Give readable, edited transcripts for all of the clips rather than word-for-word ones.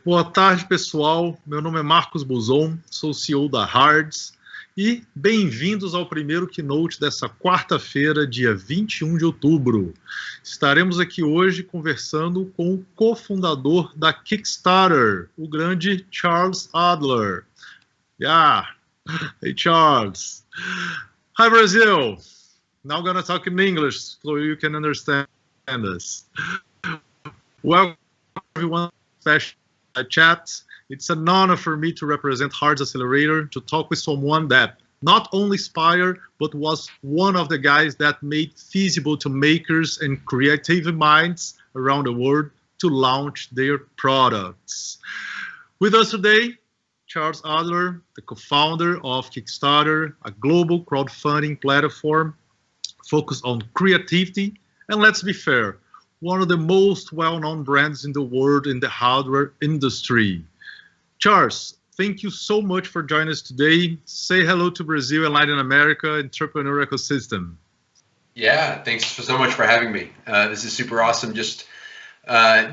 Boa tarde, pessoal. Meu nome é Marcos Buzon, sou CEO da Hards e bem-vindos ao primeiro keynote dessa quarta-feira, dia 21 de outubro. Estaremos aqui hoje conversando com o cofundador da Kickstarter, o grande Charles Adler. Yeah. Hey, Charles. Hi, Brazil. Now I'm going to talk in English so you can understand us. Welcome, everyone. Special chat. It's an honor for me to represent Hards Accelerator, to talk with someone that not only inspired, but was one of the guys that made feasible to makers and creative minds around the world to launch their products. With us today, Charles Adler, the co-founder of Kickstarter, a global crowdfunding platform focused on creativity, and let's be fair, one of the most well-known brands in the world in the hardware industry. Charles, thank you so much for joining us today. Say hello to Brazil and Latin America entrepreneur ecosystem. Yeah, thanks so much for having me. This is super awesome. Just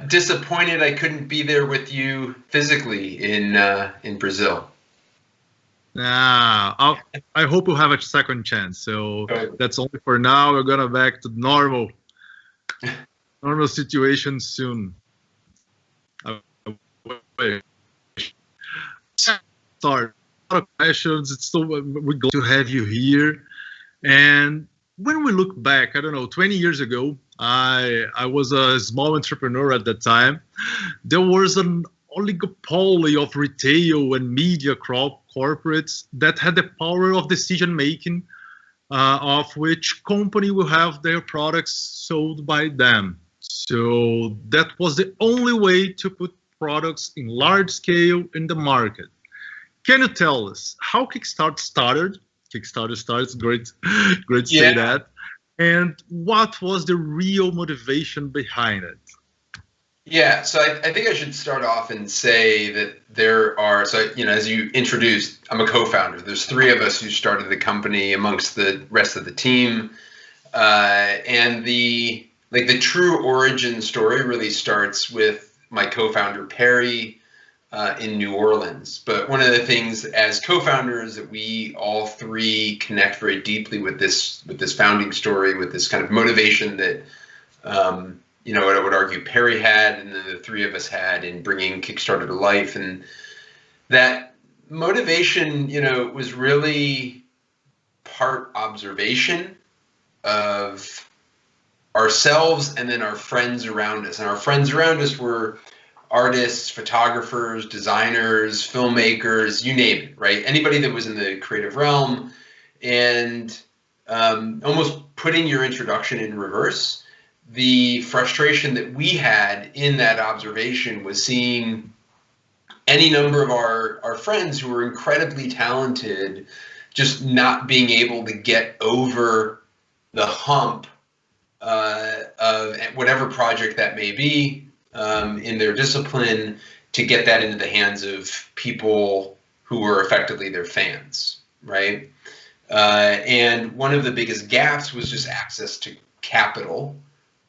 disappointed I couldn't be there with you physically in Brazil. I hope we'll have a second chance. So that's only for now. We're gonna back to normal situation soon. Start a lot of questions. It's so we're glad to have you here. And when we look back, I don't know, 20 years ago, I was a small entrepreneur at that time. There was an oligopoly of retail and media corporates that had the power of decision making, of which company will have their products sold by them. So that was the only way to put products in large scale in the market. Can you tell us how Kickstarter started? Kickstarter started, great to say that. And what was the real motivation behind it? Yeah, so I think I should start off and say that there are, so, you know, as you introduced, I'm a co-founder. There's three of us who started the company amongst the rest of the team. And the true origin story really starts with my co-founder, Perry, in New Orleans. But one of the things as co-founders that we all three connect very deeply with this founding story, with this kind of motivation that, you know, what I would argue Perry had and the three of us had in bringing Kickstarter to life. And that motivation, you know, was really part observation of ourselves and then our friends around us. And our friends around us were artists, photographers, designers, filmmakers, you name it, right? Anybody that was in the creative realm. And almost putting your introduction in reverse, the frustration that we had in that observation was seeing any number of our friends who were incredibly talented just not being able to get over the hump of whatever project that may be in their discipline, to get that into the hands of people who were effectively their fans, right? And one of the biggest gaps was just access to capital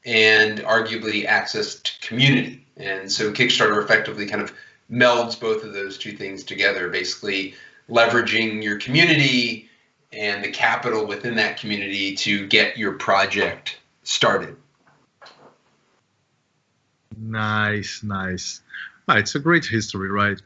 and arguably access to community. And so Kickstarter effectively kind of melds both of those two things together, basically leveraging your community and the capital within that community to get your project started. Nice. It's a great history, right?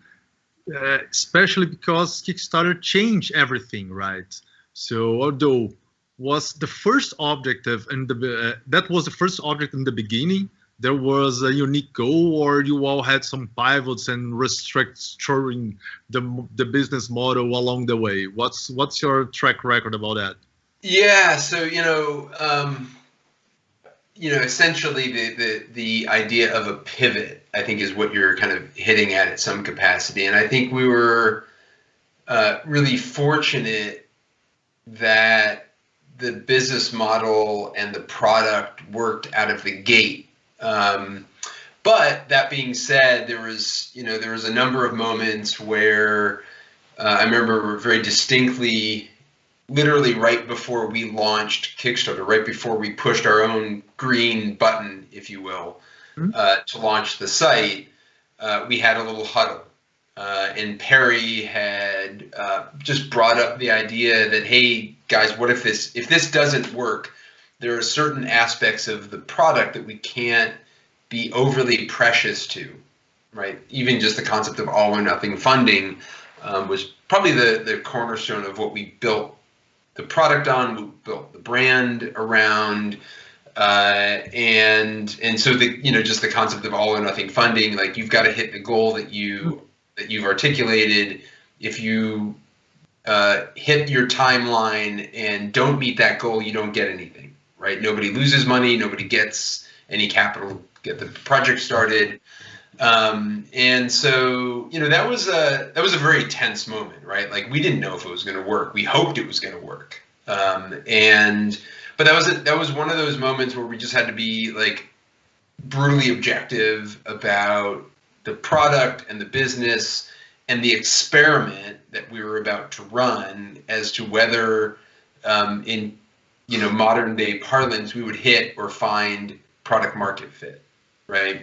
Especially because Kickstarter changed everything, right? So although was the first objective and that was the first object in the beginning, there was a unique goal, or you all had some pivots and restructuring the business model along the way? What's your track record about that? Yeah, so essentially the idea of a pivot, I think, is what you're kind of hitting at some capacity. And I think we were really fortunate that the business model and the product worked out of the gate. But that being said, there was a number of moments where I remember very distinctly, literally right before we launched Kickstarter, right before we pushed our own green button, if you will, to launch the site, we had a little huddle. And Perry had just brought up the idea that, hey, guys, what if this doesn't work? There are certain aspects of the product that we can't be overly precious to, right? Even just the concept of all or nothing funding was probably the cornerstone of what we built the product on, we built the brand around, and so just the concept of all or nothing funding, like you've got to hit the goal that you've articulated. If you hit your timeline and don't meet that goal, you don't get anything, right? Nobody loses money, nobody gets any capital to get the project started. And so, that was a very tense moment, right? Like we didn't know if it was going to work. We hoped it was going to work. But that was one of those moments where we just had to be like brutally objective about the product and the business and the experiment that we were about to run as to whether, in modern day parlance, we would hit or find product market fit, right?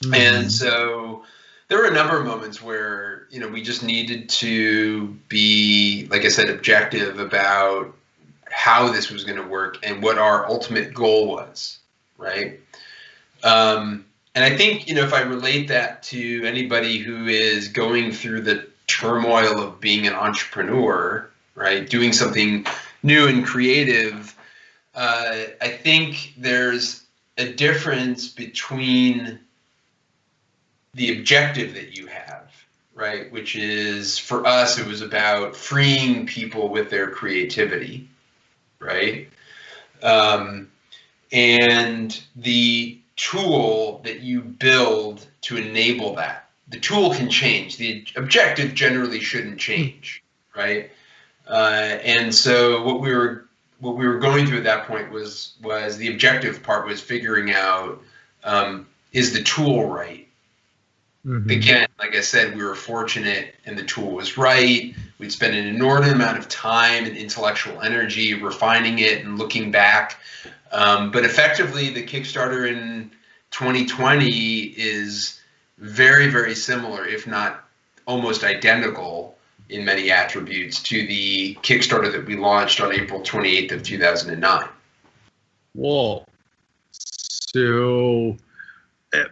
Mm-hmm. And so there were a number of moments where, we just needed to be, like I said, objective about how this was going to work and what our ultimate goal was, right? And I think, if I relate that to anybody who is going through the turmoil of being an entrepreneur, right, doing something new and creative, I think there's a difference between the objective that you have, right, which is, for us, it was about freeing people with their creativity, right, and the tool that you build to enable that. The tool can change. The objective generally shouldn't change, right? And so what we were going through at that point was the objective part was figuring out, is the tool right? Mm-hmm. Again, like I said, we were fortunate and the tool was right. We'd spent an inordinate amount of time and intellectual energy refining it and looking back. But effectively, the Kickstarter in 2020 is very, very similar, if not almost identical in many attributes, to the Kickstarter that we launched on April 28th of 2009. Whoa. So,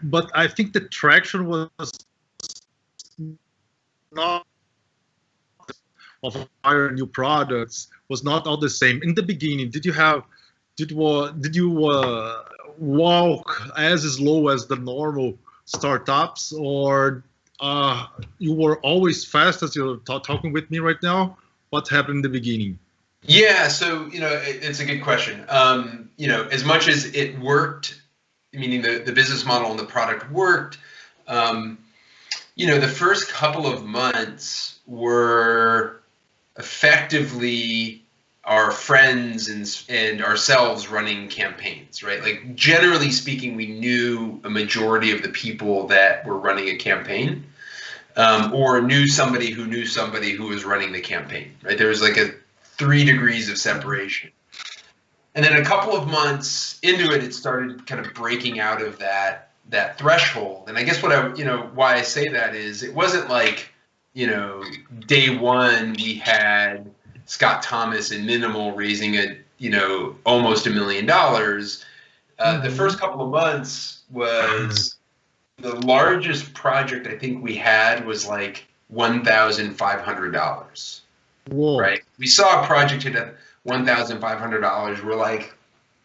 but I think the traction was not of our new products was not all the same. In the beginning, did you walk as slow as the normal startups, or you were always fast as you're talking with me right now? What happened in the beginning? Yeah, so it's a good question. As much as it worked, meaning the business model and the product worked, the first couple of months were effectively our friends and ourselves running campaigns, right? Like generally speaking, we knew a majority of the people that were running a campaign, or knew somebody who was running the campaign, right? There was like 3 degrees of separation. And then a couple of months into it, it started kind of breaking out of that threshold. And I guess why I say that is it wasn't like, day one we had Scott Thomas and Minimal raising almost $1 million. The first couple of months was the largest project I think we had was like $1,500. Whoa. Right? We saw a project hit at $1,500. We're like,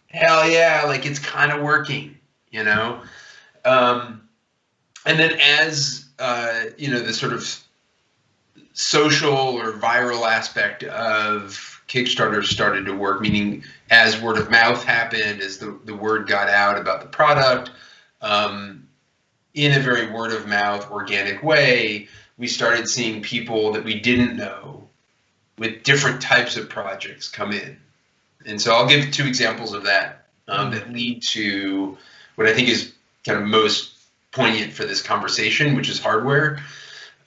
hell yeah, like it's kind of working, And then as the sort of social or viral aspect of Kickstarter started to work, meaning as word of mouth happened, as the word got out about the product, in a very word of mouth, organic way, we started seeing people that we didn't know with different types of projects come in. And so I'll give 2 examples of that that lead to what I think is kind of most poignant for this conversation, which is hardware.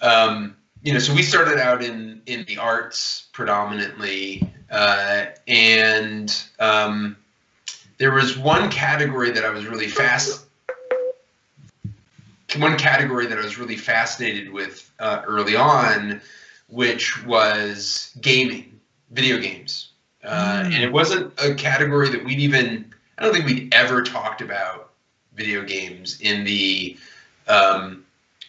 So we started out in the arts predominantly, and there was one category that I was really one category that I was really fascinated with early on, which was gaming, video games. And it wasn't a category that I don't think we'd ever talked about video games in the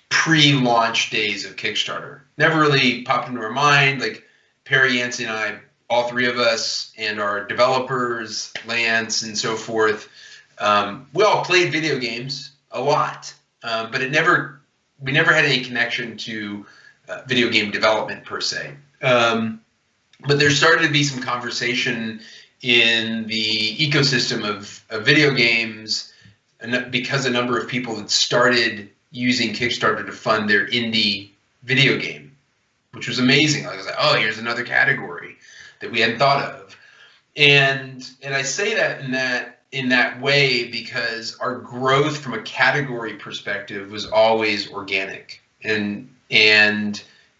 pre-launch days of Kickstarter. Never really popped into our mind. Like Perry, Yancey, and I, all three of us, and our developers, Lance, and so forth, we all played video games a lot, but we never had any connection to video game development per se. But there started to be some conversation in the ecosystem of video games, and because a number of people had started using Kickstarter to fund their indie video game, which was amazing. I was like, oh, here's another category that we hadn't thought of. And I say that in that way because our growth from a category perspective was always organic. And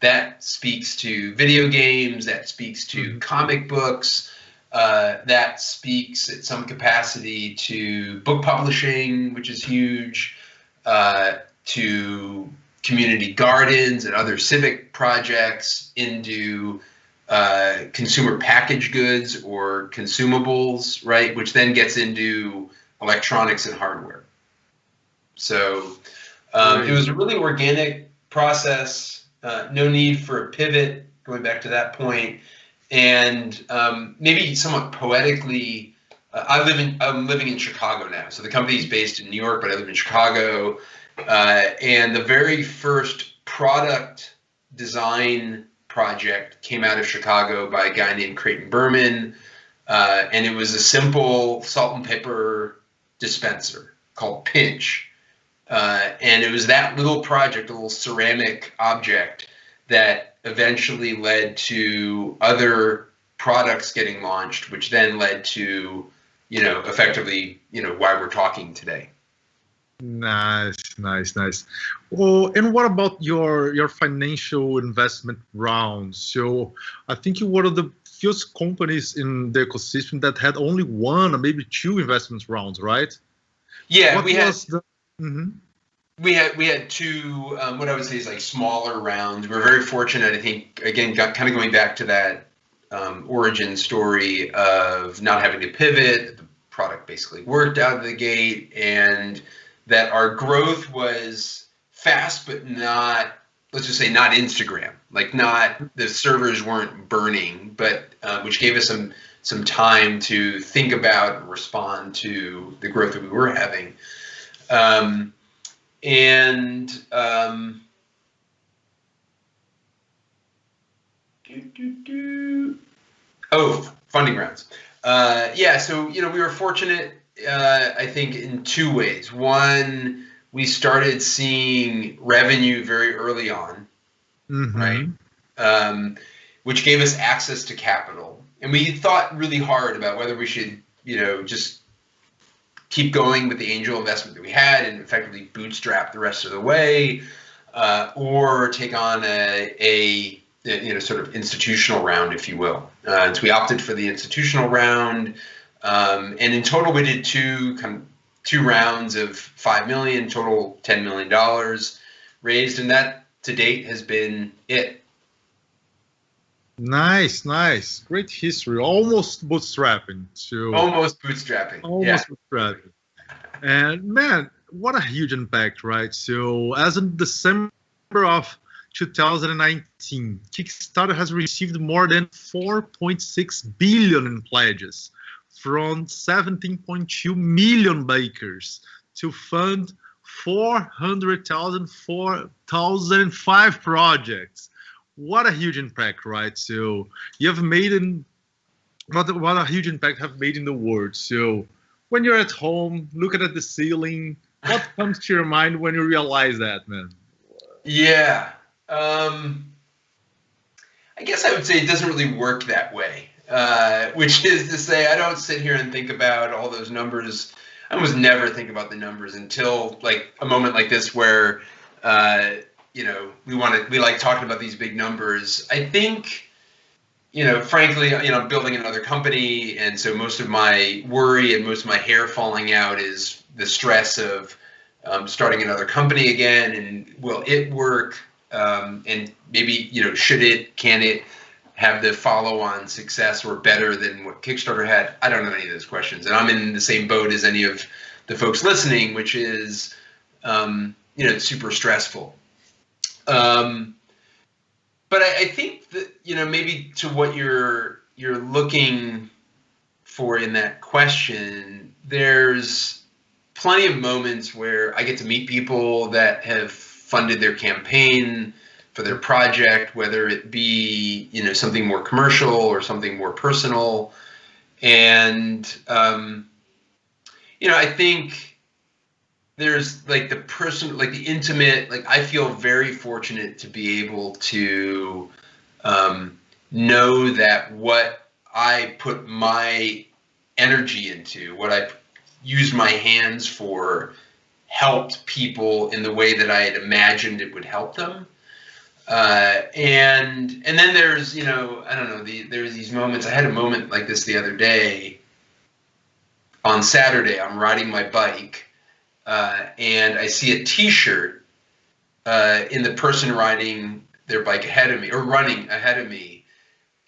that speaks to video games, that speaks to comic books, that speaks at some capacity to book publishing, which is huge, to community gardens and other civic projects, into consumer packaged goods or consumables, right? Which then gets into electronics and hardware. So it was a really organic process, no need for a pivot, going back to that point. And maybe somewhat poetically, I'm living in Chicago now. So the company is based in New York, but I live in Chicago. And the very first product design project came out of Chicago by a guy named Creighton Berman. And it was a simple salt and pepper dispenser called Pinch. And it was that little project, a little ceramic object, that eventually led to other products getting launched, which then led to, effectively, why we're talking today. Nice. Well, and what about your financial investment rounds? So I think you're one of the few companies in the ecosystem that had only one or maybe two investment rounds, right? Yeah, we had two, what I would say is like smaller rounds. We're very fortunate, I think, again, kind of going back to that origin story of not having to pivot. The product basically worked out of the gate, and that our growth was fast, but not, let's just say, not Instagram. Like, not, the servers weren't burning, but which gave us some time to think about and respond to the growth that we were having. Funding rounds. So, we were fortunate, I think, in two ways. One, we started seeing revenue very early on, right? Which gave us access to capital. And we thought really hard about whether we should, just keep going with the angel investment that we had and effectively bootstrap the rest of the way, or take on a sort of institutional round, if you will. So we opted for the institutional round, and in total we did two rounds of $5 million, total $10 million raised, and that to date has been it. Nice. Great history. Almost bootstrapping. Bootstrapping. And man, what a huge impact, right? So as in December of 2019, Kickstarter has received more than 4.6 billion in pledges from 17.2 million bakers to fund 4,005 projects. What a huge impact, right? So you have made what a huge impact have made in the world. So when you're at home, looking at the ceiling, what comes to your mind when you realize that, man? Yeah. I guess I would say it doesn't really work that way, which is to say I don't sit here and think about all those numbers. I almost never think about the numbers until like a moment like this where we like talking about these big numbers. I think, frankly, I'm building another company, and so most of my worry and most of my hair falling out is the stress of starting another company again, and will it work? And maybe, can it have the follow-on success or better than what Kickstarter had? I don't know any of those questions, and I'm in the same boat as any of the folks listening, which is, it's super stressful. But I think that, maybe to what you're looking for in that question, there's plenty of moments where I get to meet people that have funded their campaign for their project, whether it be, something more commercial or something more personal. And, I think there's like the person, like the intimate, like I feel very fortunate to be able to know that what I put my energy into, what I used my hands for, helped people in the way that I had imagined it would help them. And then there's, I don't know, there's these moments. I had a moment like this the other day. On Saturday, I'm riding my bike, and I see a T-shirt in the person riding their bike ahead of me, or running ahead of me,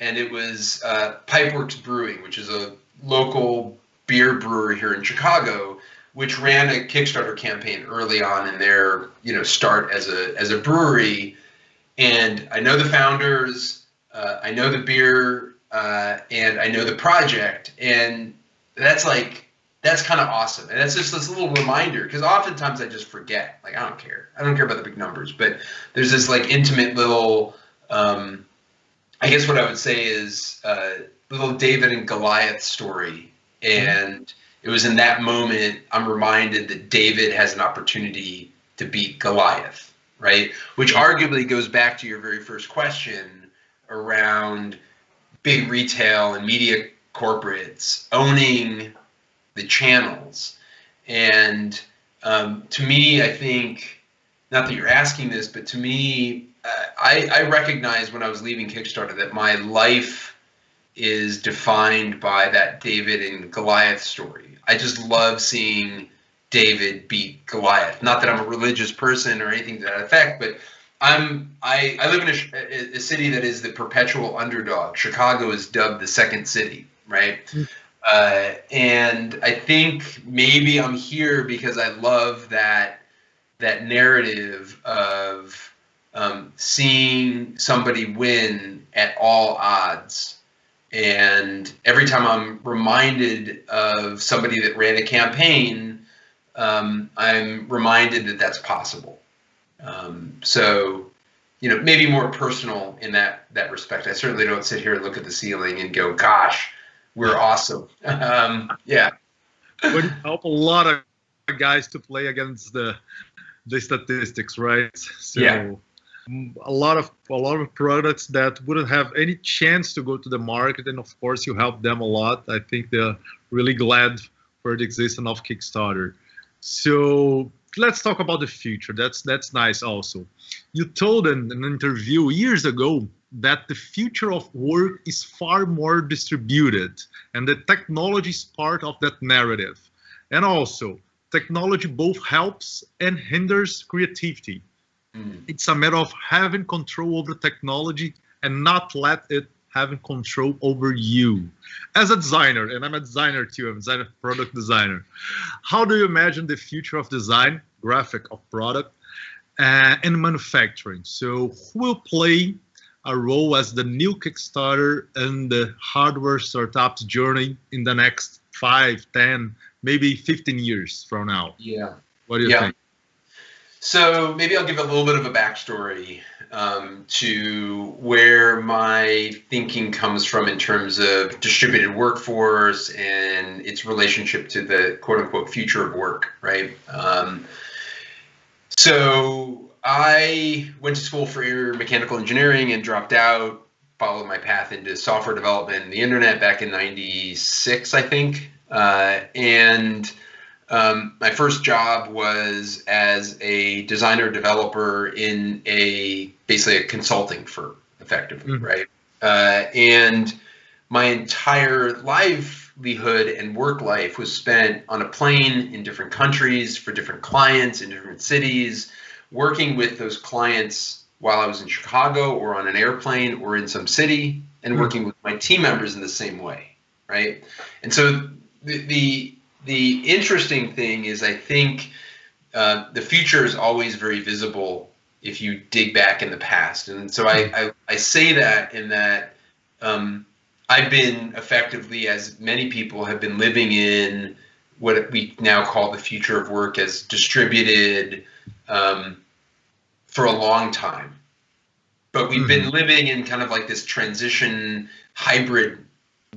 and it was Pipeworks Brewing, which is a local beer brewery here in Chicago, which ran a Kickstarter campaign early on in their start as a brewery. And I know the founders, I know the beer, and I know the project, and that's kind of awesome. And that's just this little reminder, because oftentimes I just forget. Like, I don't care about the big numbers, but there's this like intimate little, I guess what I would say is little David and Goliath story. And it was in that moment I'm reminded that David has an opportunity to beat Goliath, right? Which arguably goes back to your very first question around big retail and media corporates owning the channels. And to me, I think, not that you're asking this, but to me, I recognized when I was leaving Kickstarter that my life is defined by that David and Goliath story. I just love seeing David beat Goliath. Not that I'm a religious person or anything to that effect, but I live in a city that is the perpetual underdog. Chicago is dubbed the second city, right? And I think maybe I'm here because I love that narrative of seeing somebody win at all odds. And every time I'm reminded of somebody that ran a campaign, I'm reminded that that's possible. So, maybe more personal in that respect. I certainly don't sit here and look at the ceiling and go, gosh, we're awesome. Yeah. Would help a lot of guys to play against the statistics, right? So yeah. A lot of products that wouldn't have any chance to go to the market, and of course you help them a lot. I think they're really glad for the existence of Kickstarter. So let's talk about the future. That's nice also. You told in an interview years ago that the future of work is far more distributed, and the technology is part of that narrative. And also, technology both helps and hinders creativity. It's a matter of having control over technology and not let it having control over you. As a designer, and I'm a designer too, I'm a product designer, how do you imagine the future of design, graphic of product, and manufacturing? So who will play a role as the new Kickstarter and the hardware startups journey in the next 5, 10, maybe 15 years from now? Yeah. What do you think? So maybe I'll give a little bit of a backstory to where my thinking comes from in terms of distributed workforce and its relationship to the quote unquote future of work, right? So I went to school for mechanical engineering and dropped out, followed my path into software development and the internet back in '96, I think. My first job was as a designer developer in basically a consulting firm, effectively, right? And my entire life livelihood and work life was spent on a plane in different countries for different clients in different cities, working with those clients while I was in Chicago or on an airplane or in some city, and working with my team members in the same way, right? And so the interesting thing is, I think the future is always very visible if you dig back in the past. And so I say that in that I've been effectively, as many people have been, living in what we now call the future of work as distributed for a long time. But we've been living in kind of like this transition hybrid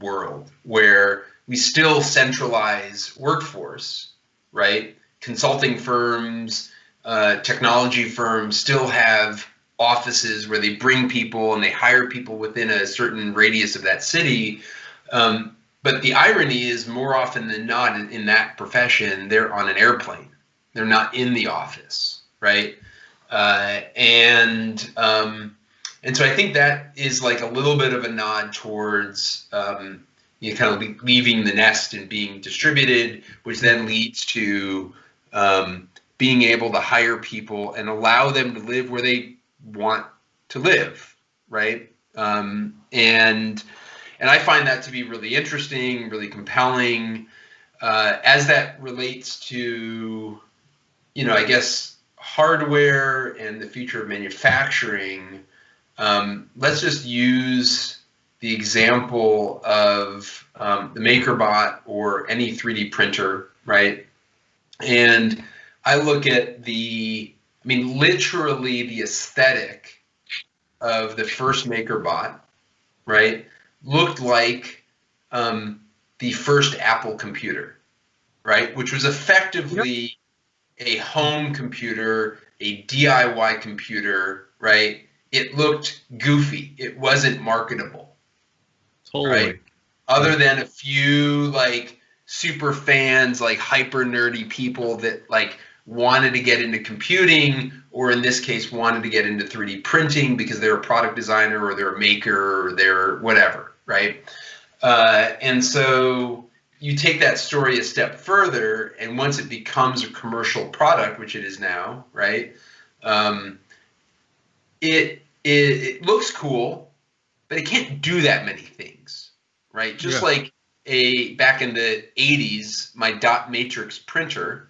world where we still centralize workforce, right? Consulting firms, technology firms still have offices where they bring people and they hire people within a certain radius of that city. But the irony is, more often than not in that profession, they're on an airplane. They're not in the office, right? And so I think that is like a little bit of a nod towards kind of leaving the nest and being distributed, which then leads to being able to hire people and allow them to live where they want to live, right? And I find that to be really interesting, really compelling, as that relates to, I guess, hardware and the future of manufacturing. Let's just use the example of the MakerBot or any 3D printer, right? And I look at literally the aesthetic of the first MakerBot, right, looked like the first Apple computer, right, which was effectively a home computer, a DIY computer, right? It looked goofy. It wasn't marketable, right? Other than a few like super fans, like hyper nerdy people that like wanted to get into computing, or in this case wanted to get into 3D printing because they're a product designer or they're a maker or they're whatever, right? And so you take that story a step further, and once it becomes a commercial product, which it is now, right? It looks cool, but it can't do that many things, right? Just like back in the 80s, my dot matrix printer.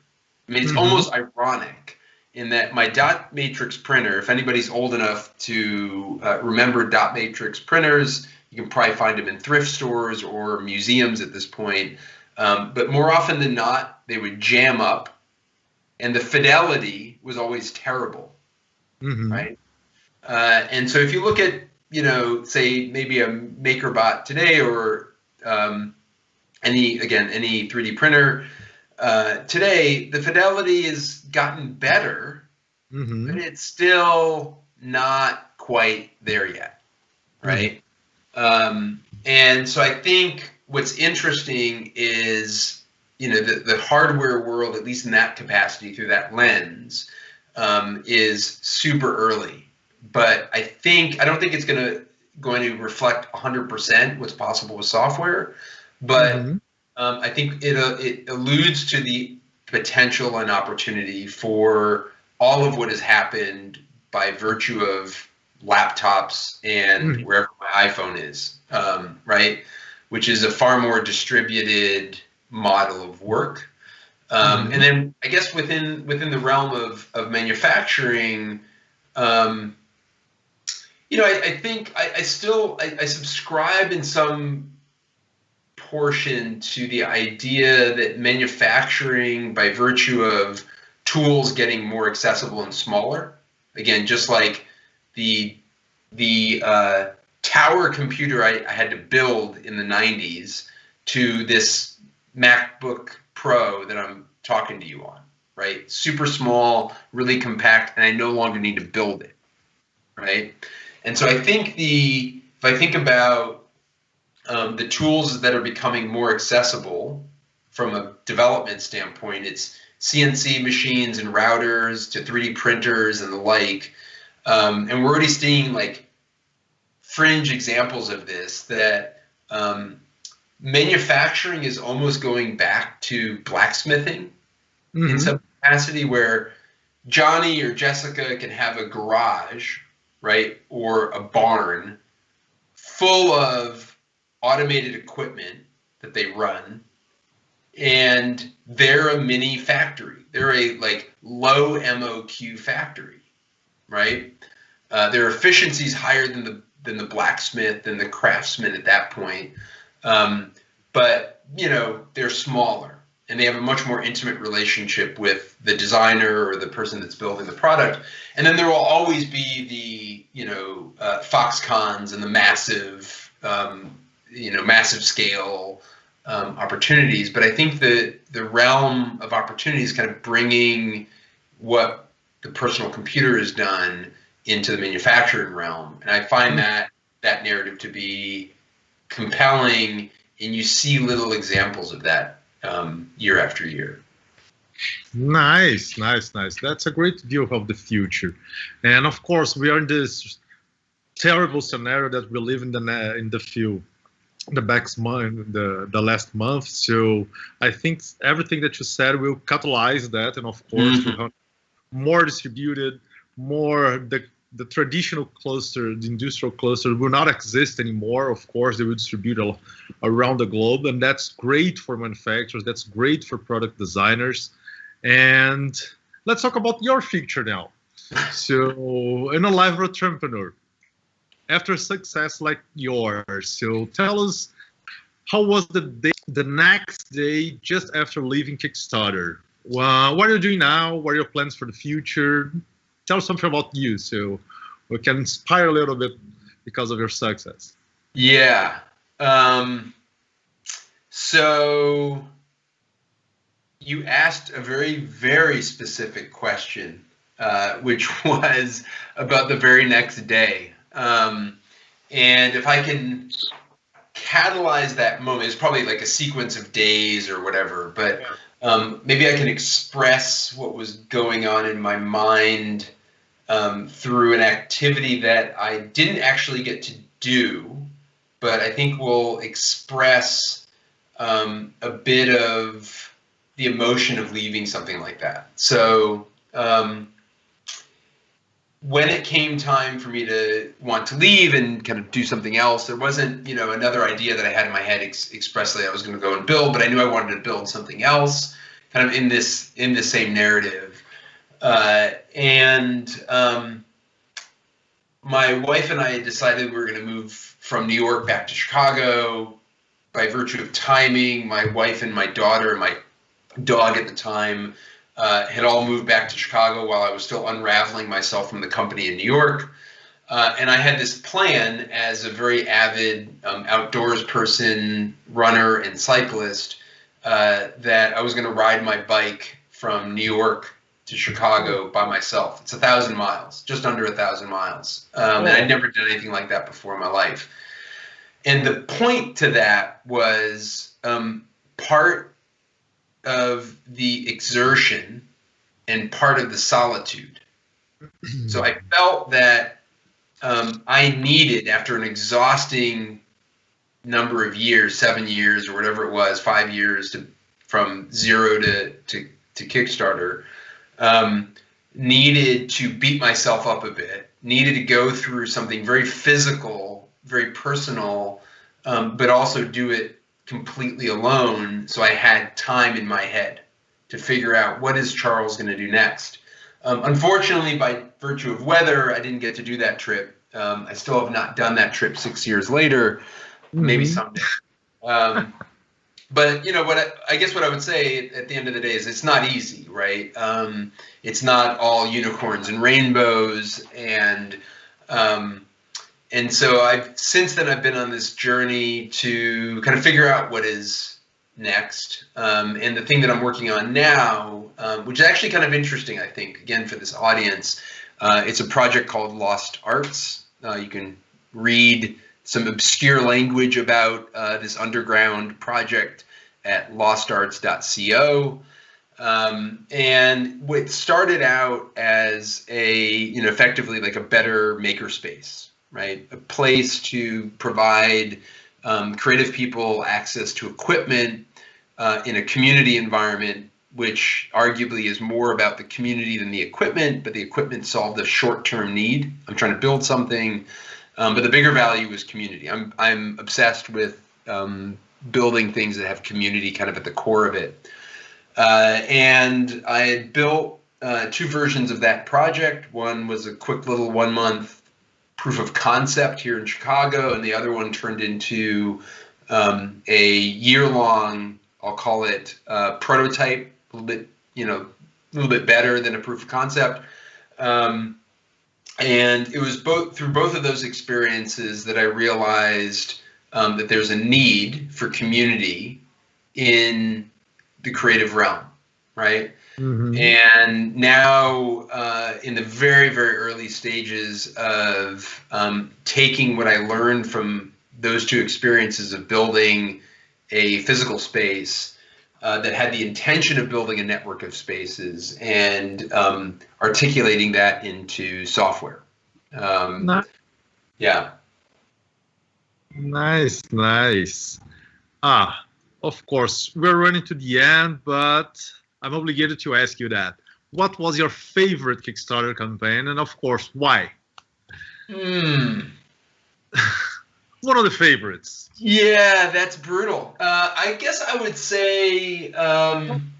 I mean, it's almost ironic in that my dot matrix printer, if anybody's old enough to remember dot matrix printers, you can probably find them in thrift stores or museums at this point. But more often than not, they would jam up, and the fidelity was always terrible, right? And so if you look at, say maybe a MakerBot today, or any 3D printer today, the fidelity has gotten better, but it's still not quite there yet, right? And so I think what's interesting is, the hardware world, at least in that capacity through that lens, is super early. But I don't think it's going to reflect 100% what's possible with software. But I think it alludes to the potential and opportunity for all of what has happened by virtue of laptops and wherever my iPhone is, right? Which is a far more distributed model of work. And then I guess within the realm of manufacturing, I think I subscribe in some portion to the idea that manufacturing, by virtue of tools getting more accessible and smaller, again, just like the tower computer I had to build in the 90s to this MacBook Pro that I'm talking to you on, right? Super small, really compact, and I no longer need to build it, right? And so I think if I think about the tools that are becoming more accessible from a development standpoint, it's CNC machines and routers to 3D printers and the like. And we're already seeing like fringe examples of this, that manufacturing is almost going back to blacksmithing in Mm-hmm. some capacity, where Johnny or Jessica can have a garage, right, or a barn full of automated equipment that they run, and they're a mini factory. They're a like low MOQ factory, right? Their efficiency is higher than the blacksmith and the craftsman at that point, but they're smaller and they have a much more intimate relationship with the designer or the person that's building the product. And then there will always be the Foxcons and the massive massive scale opportunities. But I think that the realm of opportunity is kind of bringing what the personal computer has done into the manufacturing realm. And I find that narrative to be compelling, and you see little examples of that year after year. Nice. That's a great view of the future. And of course, we are in this terrible scenario that we live in the field the last month. So I think everything that you said will catalyze that, and of course, we'll have more distributed, more the traditional cluster, the industrial cluster will not exist anymore. Of course, they will distribute around the globe, and that's great for manufacturers. That's great for product designers. And let's talk about your future now. So, in a live entrepreneur, after a success like yours, so tell us, how was the next day just after leaving Kickstarter? What are you doing now? What are your plans for the future? Tell us something about you so we can inspire a little bit because of your success. Yeah. So you asked a very, very specific question, which was about the very next day. And if I can catalyze that moment, it's probably like a sequence of days or whatever, but maybe I can express what was going on in my mind through an activity that I didn't actually get to do, but I think will express a bit of the emotion of leaving something like that. So when it came time for me to want to leave and kind of do something else, there wasn't, another idea that I had in my head expressly I was going to go and build, but I knew I wanted to build something else kind of in the same narrative. And my wife and I had decided we were going to move from New York back to Chicago. By virtue of timing, my wife and my daughter and my dog at the time had all moved back to Chicago while I was still unraveling myself from the company in New York. And I had this plan as a very avid outdoors person, runner, and cyclist that I was going to ride my bike from New York to Chicago by myself. It's 1,000 miles, just under 1,000 miles. And I'd never done anything like that before in my life. And the point to that was part of the exertion and part of the solitude. So I felt that I needed, after an exhausting number of years, 7 years or whatever it was, 5 years from zero to Kickstarter, needed to beat myself up a bit, needed to go through something very physical, very personal, but also do it completely alone, so I had time in my head to figure out what is Charles going to do next. Unfortunately, by virtue of weather, I didn't get to do that trip. I still have not done that trip 6 years later, maybe someday. But I guess what I would say at the end of the day is it's not easy, right? It's not all unicorns and rainbows, and so since then I've been on this journey to kind of figure out what is next. And the thing that I'm working on now, which is actually kind of interesting, I think, again, for this audience, it's a project called Lost Arts. You can read some obscure language about this underground project at lostarts.co. And what started out as effectively like a better makerspace, right? A place to provide creative people access to equipment in a community environment, which arguably is more about the community than the equipment, but the equipment solved a short-term need. I'm trying to build something, but the bigger value is community. I'm obsessed with building things that have community kind of at the core of it. And I had built 2 versions of that project. One was a quick little 1-month proof of concept here in Chicago, and the other one turned into a year-long, I'll call it prototype, a little bit better than a proof of concept. And it was through both of those experiences that I realized that there's a need for community in the creative realm, right? Mm-hmm. And now in the very, very early stages of taking what I learned from those 2 experiences of building a physical space that had the intention of building a network of spaces and articulating that into software. Yeah. Nice. Of course, we're running to the end, but I'm obligated to ask you that. What was your favorite Kickstarter campaign, and of course, why? One of the favorites. Yeah, that's brutal. I guess I would say...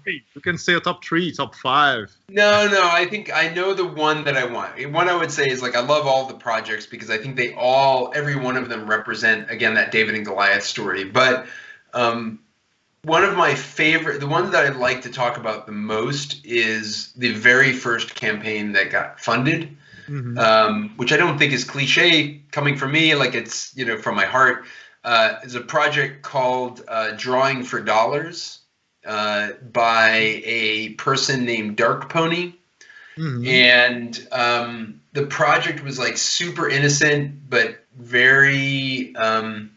you can say a top 3, top 5. No, I think I know the one that I want. One I would say is, like, I love all the projects because I think every one of them represent, again, that David and Goliath story. But one of my favorite, the one that I'd like to talk about the most is the very first campaign that got funded. Mm-hmm. Which I don't think is cliche coming from me, like it's, from my heart, is a project called Drawing for Dollars by a person named Dark Pony. Mm-hmm. And the project was like super innocent, but very, I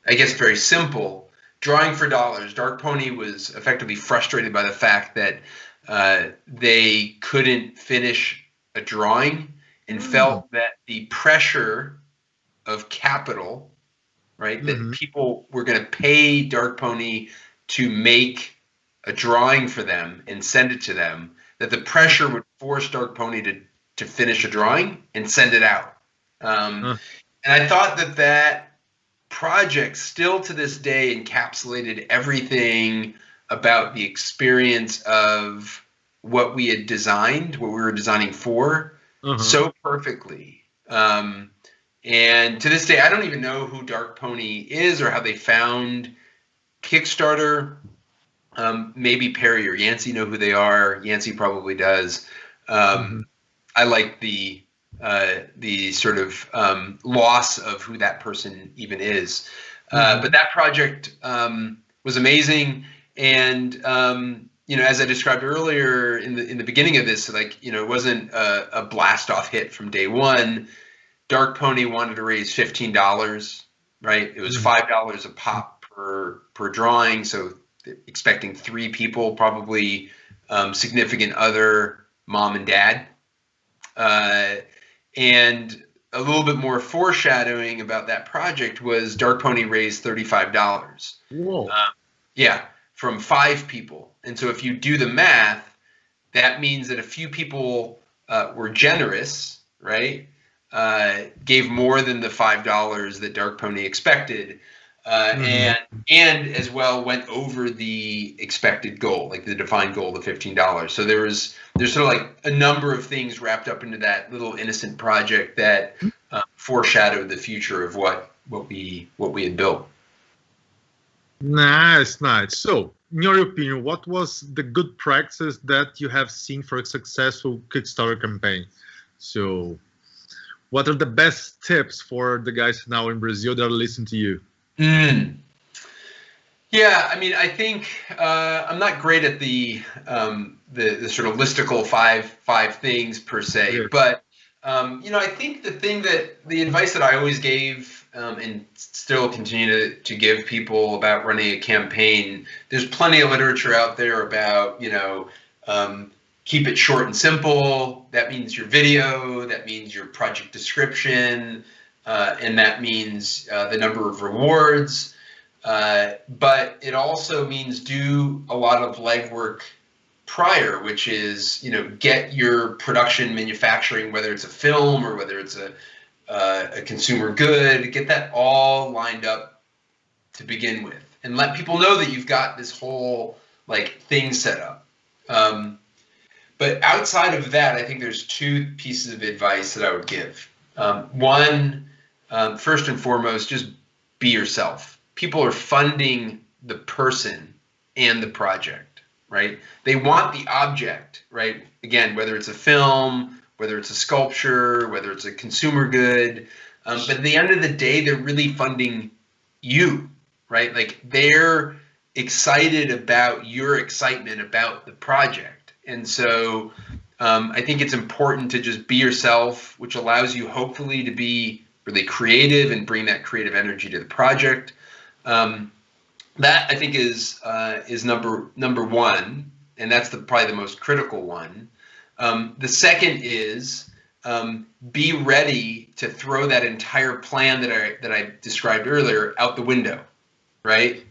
guess, very simple. Drawing for Dollars. Dark Pony was effectively frustrated by the fact that they couldn't finish a drawing and felt that the pressure of capital, right, that people were going to pay Dark Pony to make a drawing for them and send it to them, that the pressure would force Dark Pony to finish a drawing and send it out. And I thought that project still to this day encapsulated everything about the experience of what we had designed, what we were designing for, so perfectly. And to this day, I don't even know who Dark Pony is or how they found Kickstarter. Maybe Perry or Yancey know who they are. Yancey probably does. I like the sort of loss of who that person even is. But that project was amazing. And as I described earlier in the beginning of this, like, it wasn't a blast off hit from day one. Dark Pony wanted to raise $15, right? It was $5 a pop per drawing. So expecting 3 people, probably significant other, mom and dad. And a little bit more foreshadowing about that project was Dark Pony raised $35. Whoa. From 5 people. And so if you do the math, that means that a few people were generous, right? Gave more than the $5 that Dark Pony expected, and as well went over the expected goal, like the defined goal of $15. So there's sort of like a number of things wrapped up into that little innocent project that foreshadowed the future of what we had built. Nice. So, in your opinion, what was the good practice that you have seen for a successful Kickstarter campaign? So, what are the best tips for the guys now in Brazil that are listening to you? Yeah, I mean, I think I'm not great at the sort of listicle five things per se, but I think the advice that I always gave and still continue to give people about running a campaign, there's plenty of literature out there about, keep it short and simple. That means your video, that means your project description, and that means the number of rewards, but it also means do a lot of legwork prior, which is, get your production manufacturing, whether it's a film or whether it's a consumer good, get that all lined up to begin with, and let people know that you've got this whole thing set up. But outside of that, I think there's two pieces of advice that I would give. One, first and foremost, just be yourself. People are funding the person and the project, right? They want the object, right? Again, whether it's a film, whether it's a sculpture, whether it's a consumer good, but at the end of the day, they're really funding you, right? They're excited about your excitement about the project. And so I think it's important to just be yourself, which allows you hopefully to be really creative and bring that creative energy to the project. That I think is number one, and that's probably the most critical one. The second is be ready to throw that entire plan that I described earlier out the window, right?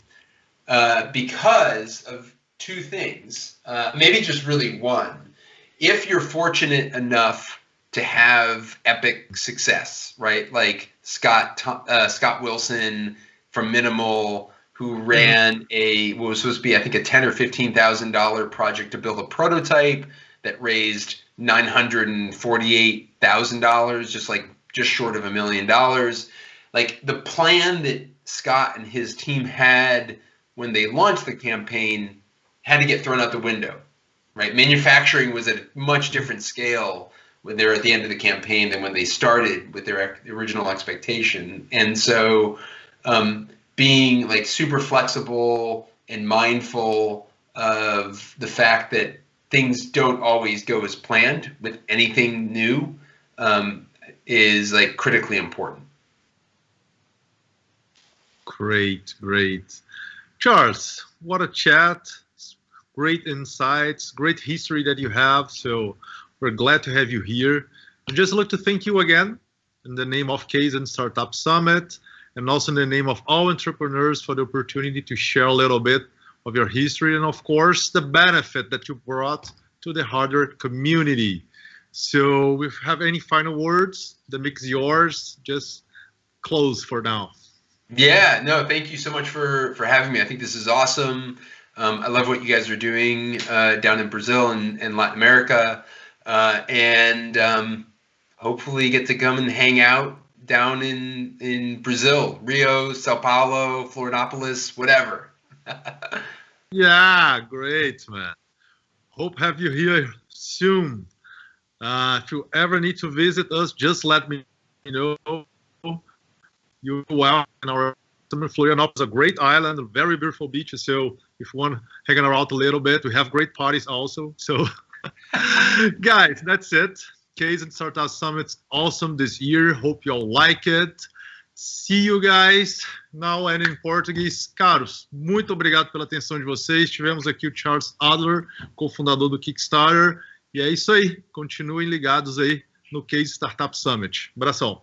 Because of two things, maybe just really one. If you're fortunate enough to have epic success, right? Like Scott Wilson from Minimal, who ran what was supposed to be, I think, a $10,000 or $15,000 project to build a prototype that raised $948,000, just short of $1 million. The plan that Scott and his team had when they launched the campaign had to get thrown out the window, right? Manufacturing was at a much different scale when they were at the end of the campaign than when they started with their original expectation. And so being super flexible and mindful of the fact that things don't always go as planned with anything new is critically important. Great. Charles, what a chat. Great insights, great history that you have. So we're glad to have you here. I'd just like to thank you again in the name of Case and Startup Summit, and also in the name of all entrepreneurs for the opportunity to share a little bit of your history and, of course, the benefit that you brought to the hardware community. So if you have any final words, the mic is yours. Just close for now. Yeah, no, thank you so much for having me. I think this is awesome. I love what you guys are doing down in Brazil and Latin America, and hopefully get to come and hang out down in Brazil, Rio, Sao Paulo, Florianopolis, whatever. Yeah, great, man. Hope have you here soon. If you ever need to visit us, just let me know. You're welcome. Our Florianopolis is a great island, a very beautiful beach. So if you want to hang around a little bit, we have great parties also. So guys, that's it. Case and Startup Summit's awesome this year. Hope you all like it. See you guys. Now and in Portuguese. Caros, muito obrigado pela atenção de vocês. Tivemos aqui o Charles Adler, cofundador do Kickstarter. E é isso aí. Continuem ligados aí no Case Startup Summit. Abração.